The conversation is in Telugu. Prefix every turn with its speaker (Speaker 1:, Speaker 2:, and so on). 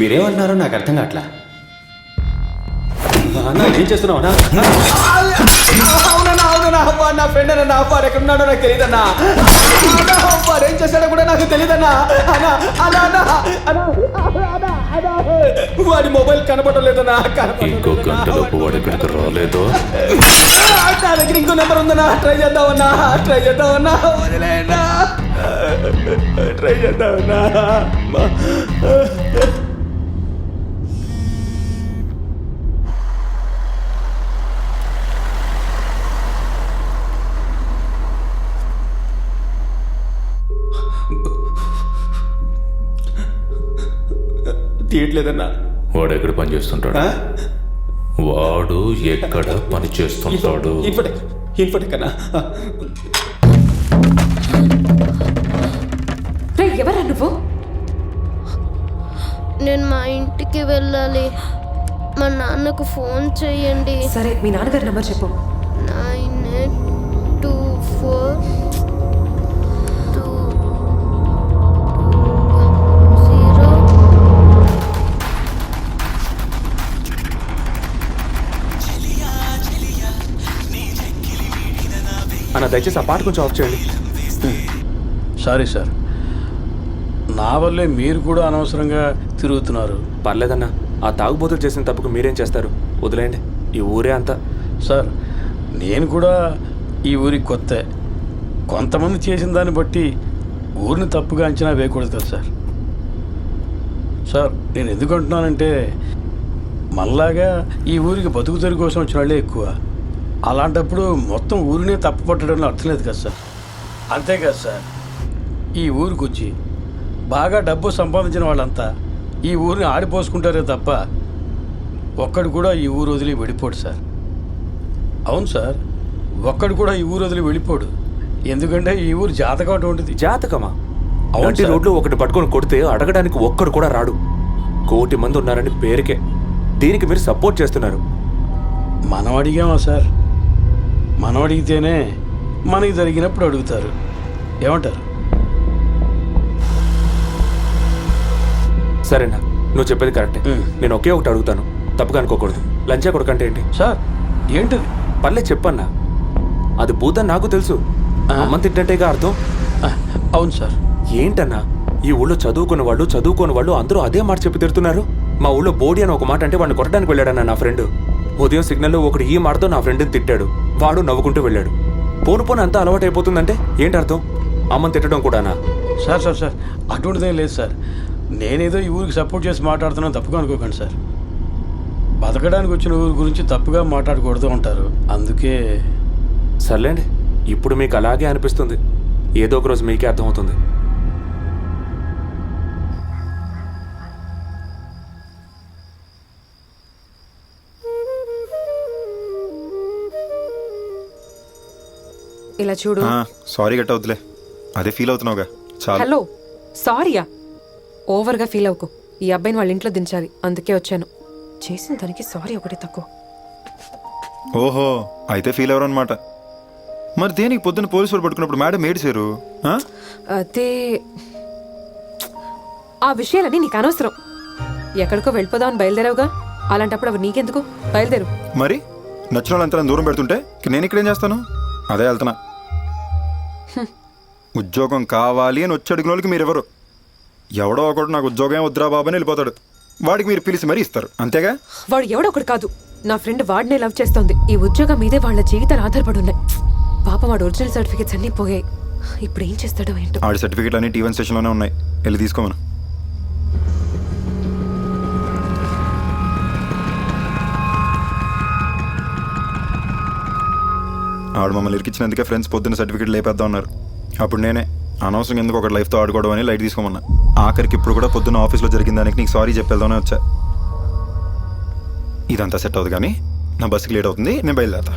Speaker 1: మీరేమన్నారో నాకు అర్థం కావట్లా. అన్నా ఏం చేస్తున్నావు అన్నా? అవునన్నా అవునన్నా అబ్బా నా ఫ్రెండ్ అన్నా వాడు ఎక్కడున్నాడో నాకు తెలియదన్నా. వాడు ఏం చేస్తాడో కూడా నాకు తెలియదన్నా. అన్నా అన్నా అన్నా అన్నా వాడి మొబైల్ కనపడలేదన్నా.
Speaker 2: ఇంకో గంటలోపు వాడు ఇక్కడికి రాలేదో
Speaker 1: నా దగ్గర ఇంకో నెంబర్ ఉందన్నా. ట్రై చేద్దామన్నా వదిలేనా ట్రై చేద్దామన్నా. తీయట్లేదన్నా.
Speaker 2: వాడు ఎక్కడ పని చేస్తుంటాడు? వాడు ఎక్కడ పని చేస్తుంటాడు?
Speaker 1: ఇన్ఫోటెక్ అన్నా.
Speaker 3: ఎవరా నువ్వు?
Speaker 4: నేను మా ఇంటికి వెళ్ళాలి. మా నాన్నకు ఫోన్ చేయండి.
Speaker 3: సరే మీ నాన్నగారి నెంబర్ చెప్పు.
Speaker 4: 9824
Speaker 1: అన్న దయచేసి ఆ పాట కొంచెం ఆఫ్ చేయండి.
Speaker 5: సారీ సార్, నా వల్లే మీరు కూడా అనవసరంగా తిరుగుతున్నారు.
Speaker 6: పర్లేదన్నా, ఆ తాగుబోతులు చేసిన తప్పుకు మీరేం చేస్తారు? వదిలేయండి, ఈ ఊరే అంతా.
Speaker 5: సార్ నేను కూడా ఈ ఊరికి కొత్త. కొంతమంది చేసిన దాన్ని బట్టి ఊరిని తప్పుగా అంచనా వేయకూడదు కదా సార్. సార్ నేను ఎందుకు అంటున్నానంటే, మనలాగా ఈ ఊరికి బతుకు తెరుగు కోసం వచ్చిన వాళ్ళే ఎక్కువ. అలాంటప్పుడు మొత్తం ఊరినే తప్పు పట్టడంలో అర్థం లేదు కదా సార్. అంతేకాదు సార్, ఈ ఊరికి వచ్చి బాగా డబ్బు సంపాదించిన వాళ్ళంతా ఈ ఊరిని ఆడిపోసుకుంటారే తప్ప ఒక్కడు కూడా ఈ ఊరు వదిలి వెళ్ళిపోడు సార్. అవును సార్, ఒక్కడు కూడా ఈ ఊరు వదిలి వెళ్ళిపోడు. ఎందుకంటే ఈ ఊరు జాతకం అటువంటిది.
Speaker 6: జాతకమా?
Speaker 5: అవును
Speaker 6: అవును, రోడ్లో ఒకటి పట్టుకొని కొడితే అడగడానికి ఒక్కడు కూడా రాడు. 1,000,000 మంది ఉన్నారని పేరుకే. దీనికి మీరు సపోర్ట్ చేస్తున్నారు.
Speaker 5: మనం అడిగామా సార్? మనం అడిగితేనే మనకి జరిగినప్పుడు అడుగుతారు. ఏమంటారు?
Speaker 6: సరేనా, నువ్వు చెప్పేది కరెక్టే. నేను ఒకే ఒకటి అడుగుతాను, తప్పుగా అనుకోకూడదు. లంచా కొడుకంటే ఏంటి?
Speaker 5: సార్ ఏంటిది?
Speaker 6: పర్లేదు చెప్పన్నా. అది భూతని నాకు తెలుసు. అమ్మ తింటేగా అర్థం.
Speaker 5: అవును సార్.
Speaker 6: ఏంటన్నా, ఈ ఊళ్ళో చదువుకున్న వాళ్ళు అందరూ అదే మాట చెప్పి తిడుతున్నారు. మా ఊళ్ళో బోడి అని ఒక మాట అంటే వాడిని కొట్టడానికి వెళ్ళాడన్నా నా ఫ్రెండ్. ఉదయం సిగ్నల్లో ఒకడు ఈ మాటతో నా ఫ్రెండ్ని తిట్టాడు. వాడు నవ్వుకుంటూ వెళ్ళాడు. పోను అంతా అలవాటు అయిపోతుందంటే ఏంటి అర్థం? అమ్మని తిట్టడం కూడానా?
Speaker 5: సార్ సార్ సార్ అటువంటిదేం లేదు సార్. నేనేదో ఈ ఊరికి సపోర్ట్ చేసి మాట్లాడుతున్నాను, తప్పుగా అనుకోకండి సార్. బతకడానికి వచ్చిన ఊరి గురించి తప్పుగా మాట్లాడకూడదు అంటారు, అందుకే.
Speaker 6: సర్లేండి, ఇప్పుడు మీకు అలాగే అనిపిస్తుంది. ఏదో ఒక రోజు మీకే అర్థమవుతుంది.
Speaker 3: ఇలా చూడు.
Speaker 7: సారీ గట్ట వద్దులే, అదే ఫీల్ అవుతున్నావుగా. చాలా.
Speaker 3: హలో, సారీయా? ఓవర్గా ఫీల్ అవ్వకు. ఈ అబ్బాయిని వాళ్ళ ఇంట్లో దించాలి, అందుకే వచ్చాను. చేసిన దానికి సారీ ఒకటి తక్కువ.
Speaker 7: ఓహో, అయితే ఫీల్ అవరు అనమాట. మరి దేనికి పొద్దున్న పోలీసు వాళ్ళు పట్టుకున్నప్పుడు మేడం ఏడిచారు?
Speaker 3: అదే, ఆ విషయాలన్నీ నీకు అనవసరం. ఎక్కడికో వెళ్ళిపోదామని బయలుదేరావుగా, అలాంటప్పుడు అవి నీకెందుకు? బయలుదేరు.
Speaker 7: మరి నచ్చిన వాళ్ళంతా దూరం పెడుతుంటే నేను ఇక్కడేం చేస్తాను? అదే వెళ్తున్నా. ఉద్యోగం కావాలి అని వచ్చి అడిగిన వాళ్ళకి మీరెవరు? ఎవడో ఒకడు నాకు ఉద్యోగం వద్దురా బాబు అని వెళ్ళిపోతాడు. వాడికి మీరు పిలిచి మరీ ఇస్తారు, అంతేగా?
Speaker 3: వాడు ఎవడో ఒకడు కాదు, నా ఫ్రెండ్ వాడినే లవ్ చేస్తోంది. ఈ ఉద్యోగం మీదే వాళ్ళ జీవితాలు ఆధారపడి ఉన్నాయి. పాపం వాడు ఒరిజినల్ సర్టిఫికేట్స్ అన్నీ పోయాయి. ఇప్పుడు ఏం చేస్తాడో ఏంటో.
Speaker 7: ఆడి సర్టిఫికేట్లు అన్ని T1 స్టేషన్లోనే ఉన్నాయి, వెళ్ళి తీసుకోమను. ఆడు మమ్మల్ని ఇరికిచ్చినందుకే ఫ్రెండ్స్ పొద్దున్న సర్టిఫికేట్ లేపేద్దాం అన్నారు. అప్పుడు నేనే అనవసరం ఎందుకు ఒకటి లైఫ్తో ఆడుకోవడం అని లైట్ తీసుకోమన్నా. ఆఖరికి ఇప్పుడు కూడా పొద్దున్న ఆఫీస్లో జరిగిన దానికి నీకు సారీ చెప్పేద్దామనే వచ్చా. ఇదంతా సెట్ అవుతుంది, కానీ నా బస్సుకి లేట్ అవుతుంది, నేను బయలుదేరతా.